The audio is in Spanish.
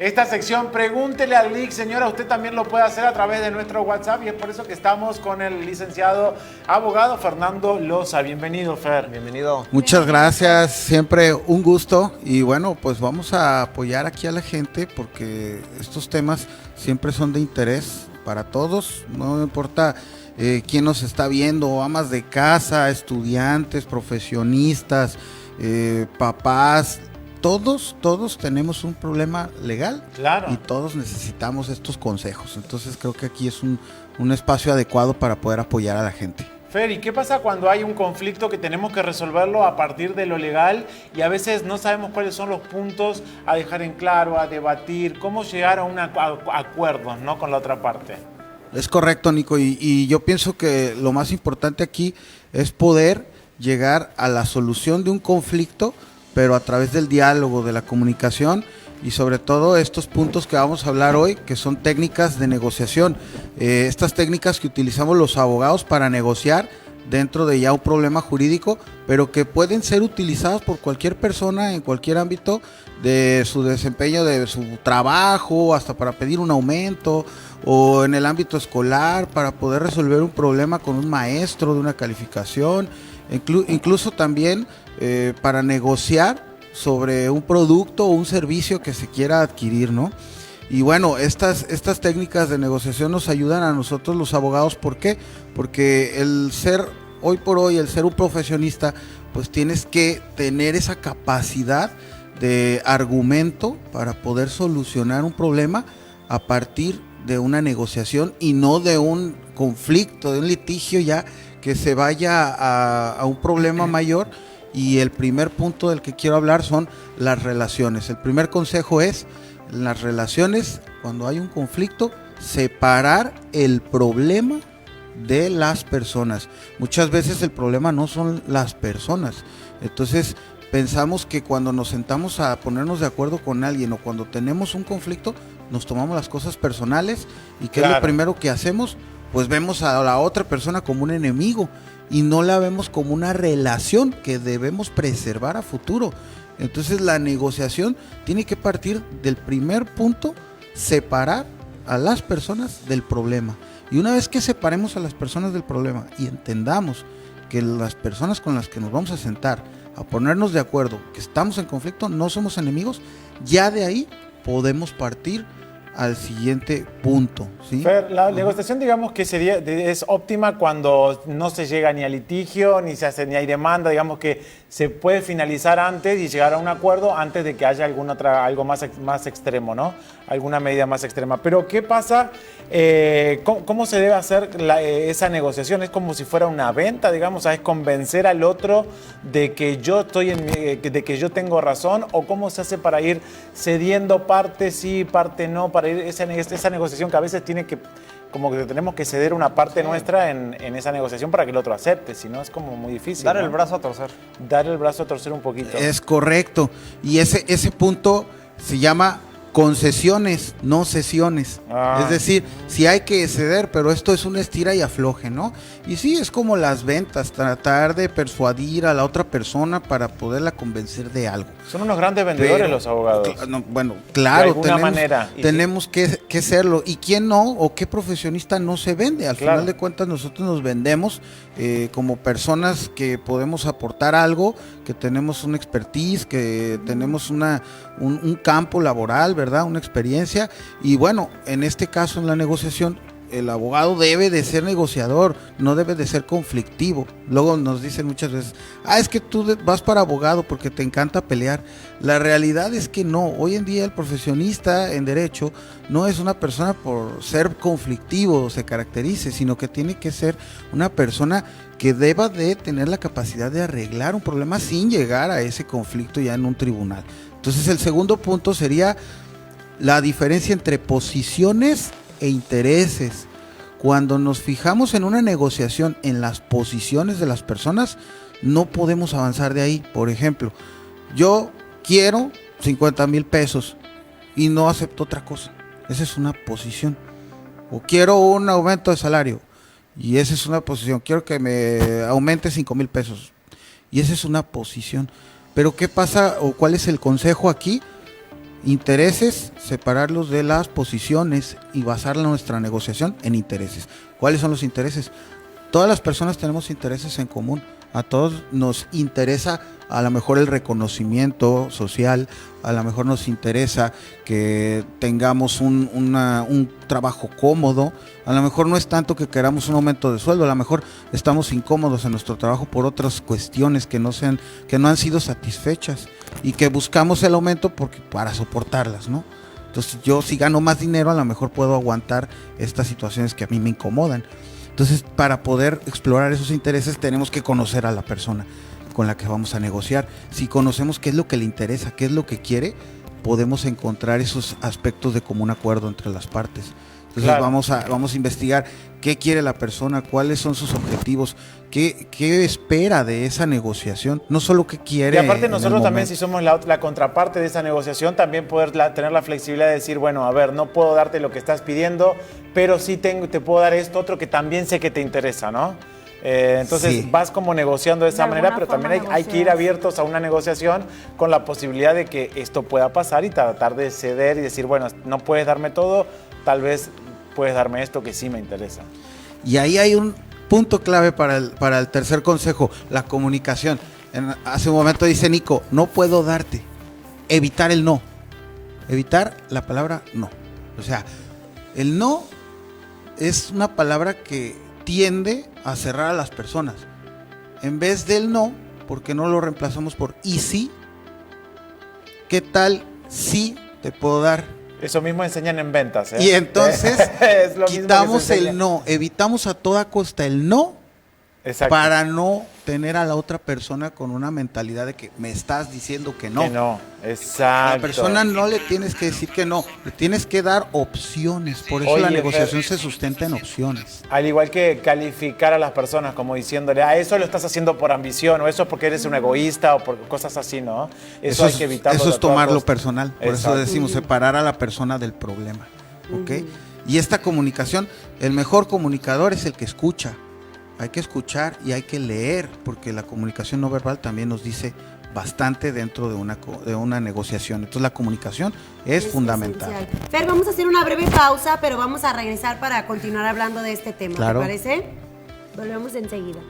Esta sección, pregúntele al Lic, señora, usted también lo puede hacer a través de nuestro WhatsApp y es por eso que estamos con el licenciado abogado Fernando Loza. Bienvenido, Fer. Bienvenido. Muchas gracias, siempre un gusto y bueno, pues vamos a apoyar aquí a la gente porque estos temas siempre son de interés para todos, no importa quién nos está viendo, amas de casa, estudiantes, profesionistas, papás. Todos tenemos un problema legal, claro, y todos necesitamos estos consejos. Entonces creo que aquí es un espacio adecuado para poder apoyar a la gente. Fer, ¿y qué pasa cuando hay un conflicto que tenemos que resolverlo a partir de lo legal y a veces no sabemos cuáles son los puntos a dejar en claro, a debatir, cómo llegar a acuerdos, ¿no?, con la otra parte? Es correcto, Nico, y yo pienso que lo más importante aquí es poder llegar a la solución de un conflicto, pero a través del diálogo, de la comunicación y sobre todo estos puntos que vamos a hablar hoy, que son técnicas de negociación. Estas técnicas que utilizamos los abogados para negociar dentro de ya un problema jurídico, pero que pueden ser utilizadas por cualquier persona en cualquier ámbito de su desempeño, de su trabajo, hasta para pedir un aumento, o en el ámbito escolar, para poder resolver un problema con un maestro de una calificación, incluso también para negociar sobre un producto o un servicio que se quiera adquirir, ¿no? Y bueno, estas técnicas de negociación nos ayudan a nosotros los abogados. ¿Por qué? Porque hoy por hoy, el ser un profesionista, pues tienes que tener esa capacidad de argumento para poder solucionar un problema a partir de una negociación y no de un conflicto, de un litigio ya que se vaya a un problema mayor. Y el primer punto del que quiero hablar son las relaciones. El primer consejo es, en las relaciones, cuando hay un conflicto, separar el problema de las personas. Muchas veces el problema no son las personas. Entonces pensamos que cuando nos sentamos a ponernos de acuerdo con alguien o cuando tenemos un conflicto, nos tomamos las cosas personales y ¿qué es lo primero que hacemos? Pues vemos a la otra persona como un enemigo y no la vemos como una relación que debemos preservar a futuro. Entonces la negociación tiene que partir del primer punto, separar a las personas del problema. Y una vez que separemos a las personas del problema y entendamos que las personas con las que nos vamos a sentar a ponernos de acuerdo, que estamos en conflicto, no somos enemigos, ya de ahí podemos partir al siguiente punto, ¿sí? Fer, la negociación, digamos que es óptima cuando no se llega ni a litigio, ni hay demanda, digamos que se puede finalizar antes y llegar a un acuerdo antes de que haya algo más extremo, ¿no? Alguna medida más extrema. Pero ¿qué pasa? ¿Cómo se debe hacer esa negociación? ¿Es como si fuera una venta, digamos? ¿Es convencer al otro de que de que yo tengo razón? ¿O cómo se hace para ir cediendo parte sí, parte no, para ir esa negociación que a veces como que tenemos que ceder una parte nuestra en esa negociación para que el otro acepte, si no es como muy difícil. Dar, ¿no?, el brazo a torcer. Dar el brazo a torcer un poquito. Es correcto. Y ese punto se llama concesiones, no cesiones. Es decir, sí hay que ceder, pero esto es un estira y afloje, ¿no? Y sí, es como las ventas, tratar de persuadir a la otra persona para poderla convencer de algo. Son unos grandes vendedores los abogados. Bueno, claro, tenemos que serlo. ¿Y quién no? ¿O qué profesionista no se vende? Al final de cuentas nosotros nos vendemos como personas que podemos aportar algo, que tenemos una expertise, que tenemos un campo laboral, ¿verdad? Una experiencia. Y bueno, en este caso, en la negociación, el abogado debe de ser negociador, no debe de ser conflictivo. Luego nos dicen muchas veces, es que tú vas para abogado porque te encanta pelear. La realidad es que no. Hoy en día el profesionista en derecho no es una persona por ser conflictivo o se caracterice, sino que tiene que ser una persona que deba de tener la capacidad de arreglar un problema sin llegar a ese conflicto ya en un tribunal. Entonces el segundo punto sería la diferencia entre posiciones e intereses. Cuando nos fijamos en una negociación en las posiciones de las personas, no podemos avanzar de ahí. Por ejemplo, yo quiero 50,000 pesos y no acepto otra cosa. Esa es una posición. O quiero un aumento de salario y esa es una posición. Quiero que me aumente 5,000 pesos y esa es una posición. Pero ¿qué pasa o cuál es el consejo aquí? Intereses, separarlos de las posiciones y basar nuestra negociación en intereses. ¿Cuáles son los intereses? Todas las personas tenemos intereses en común. A todos nos interesa a lo mejor el reconocimiento social, a lo mejor nos interesa que tengamos un trabajo cómodo, a lo mejor no es tanto que queramos un aumento de sueldo, a lo mejor estamos incómodos en nuestro trabajo por otras cuestiones que no han sido satisfechas y que buscamos el aumento para soportarlas, ¿no? Entonces yo si gano más dinero a lo mejor puedo aguantar estas situaciones que a mí me incomodan. Entonces, para poder explorar esos intereses tenemos que conocer a la persona con la que vamos a negociar. Si conocemos qué es lo que le interesa, qué es lo que quiere, podemos encontrar esos aspectos de común acuerdo entre las partes. Entonces claro, vamos a investigar qué quiere la persona, cuáles son sus objetivos, qué espera de esa negociación, no solo qué quiere. Y aparte nosotros también, si somos la contraparte de esa negociación, también poder tener la flexibilidad de decir, bueno, a ver, no puedo darte lo que estás pidiendo, pero sí te puedo dar esto otro que también sé que te interesa, ¿no? Entonces sí, vas como negociando de esa manera, pero también hay que ir abiertos a una negociación con la posibilidad de que esto pueda pasar y tratar de ceder y decir, bueno, no puedes darme todo, tal vez puedes darme esto que sí me interesa. Y ahí hay un punto clave para el tercer consejo, la comunicación. Hace un momento dice Nico, no puedo darte. Evitar el no. Evitar la palabra no. O sea, el no es una palabra que tiende a cerrar a las personas. En vez del no, ¿por qué no lo reemplazamos por y sí? ¿Qué tal si te puedo dar? Eso mismo enseñan en ventas, ¿eh? Y entonces quitamos el no, evitamos a toda costa el no. Exacto. Para no tener a la otra persona con una mentalidad de que me estás diciendo que no. Que no, exacto. A la persona no le tienes que decir que no, le tienes que dar opciones. Por eso la negociación se sustenta en opciones. Al igual que calificar a las personas como diciéndole, eso lo estás haciendo por ambición, o eso es porque eres un egoísta, o por cosas así, ¿no? Eso hay que evitarlo. Eso es tomarlo personal. Por eso decimos separar a la persona del problema. ¿Ok? Y esta comunicación, el mejor comunicador es el que escucha. Hay que escuchar y hay que leer, porque la comunicación no verbal también nos dice bastante dentro de una negociación. Entonces la comunicación es fundamental. Esencial. Fer, vamos a hacer una breve pausa, pero vamos a regresar para continuar hablando de este tema. Claro. ¿Te parece? Volvemos enseguida.